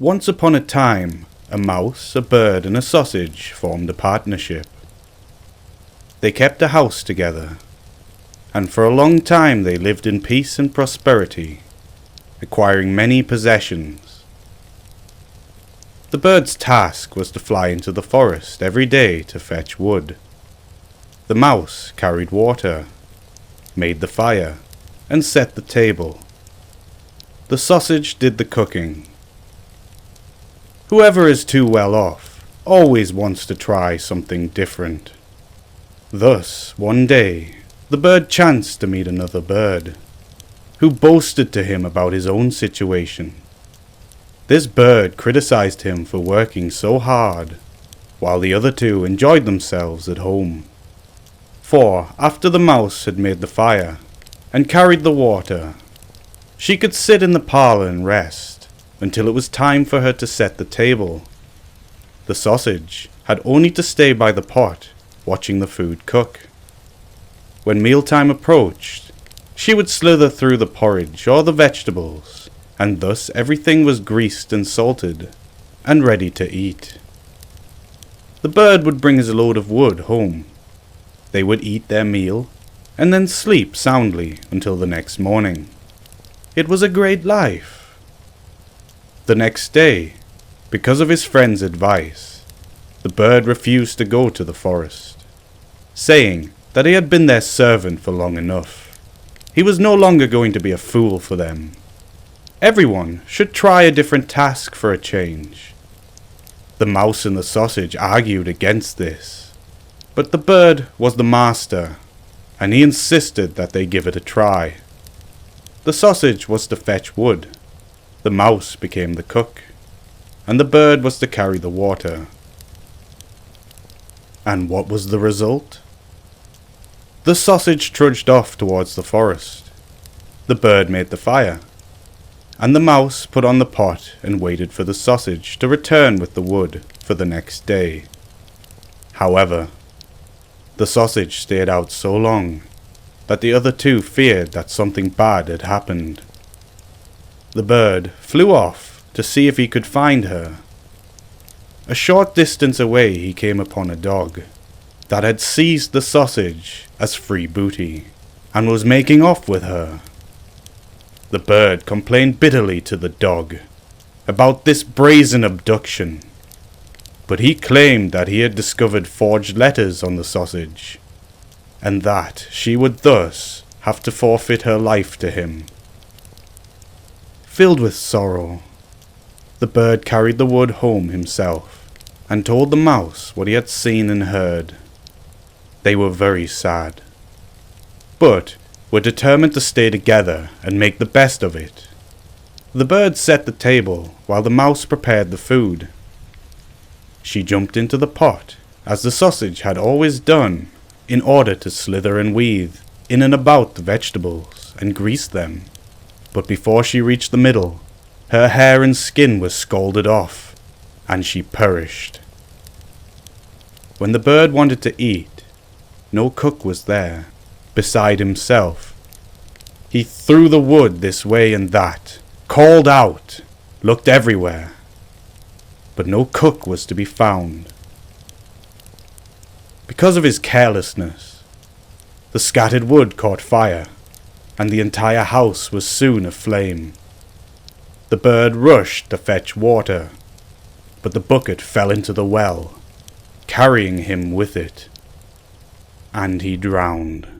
Once upon a time, a mouse, a bird, and a sausage formed a partnership. They kept a house together, and for a long time they lived in peace and prosperity, acquiring many possessions. The bird's task was to fly into the forest every day to fetch wood. The mouse carried water, made the fire, and set the table. The sausage did the cooking. Whoever is too well off always wants to try something different. Thus, one day, the bird chanced to meet another bird, who boasted to him about his own situation. This bird criticized him for working so hard, while the other two enjoyed themselves at home. For, after the mouse had made the fire, and carried the water, she could sit in the parlour and rest, until it was time for her to set the table. The sausage had only to stay by the pot, watching the food cook. When mealtime approached, she would slither through the porridge or the vegetables, and thus everything was greased and salted, and ready to eat. The bird would bring his load of wood home. They would eat their meal, and then sleep soundly until the next morning. It was a great life. The next day, because of his friend's advice, the bird refused to go to the forest, saying that he had been their servant for long enough. He was no longer going to be a fool for them. Everyone should try a different task for a change. The mouse and the sausage argued against this, but the bird was the master, and he insisted that they give it a try. The sausage was to fetch wood. The mouse became the cook, and the bird was to carry the water. And what was the result? The sausage trudged off towards the forest. The bird made the fire, and the mouse put on the pot and waited for the sausage to return with the wood for the next day. However, the sausage stayed out so long that the other two feared that something bad had happened. The bird flew off to see if he could find her. A short distance away he came upon a dog that had seized the sausage as free booty and was making off with her. The bird complained bitterly to the dog about this brazen abduction, but he claimed that he had discovered forged letters on the sausage, and that she would thus have to forfeit her life to him. Filled with sorrow, the bird carried the wood home himself, and told the mouse what he had seen and heard. They were very sad, but were determined to stay together and make the best of it. The bird set the table while the mouse prepared the food. She jumped into the pot, as the sausage had always done, in order to slither and weave in and about the vegetables and grease them. But before she reached the middle, her hair and skin were scalded off, and she perished. When the bird wanted to eat, no cook was there, beside himself. He threw the wood this way and that, called out, looked everywhere, but no cook was to be found. Because of his carelessness, the scattered wood caught fire, and the entire house was soon aflame. The bird rushed to fetch water, but the bucket fell into the well, carrying him with it, and he drowned.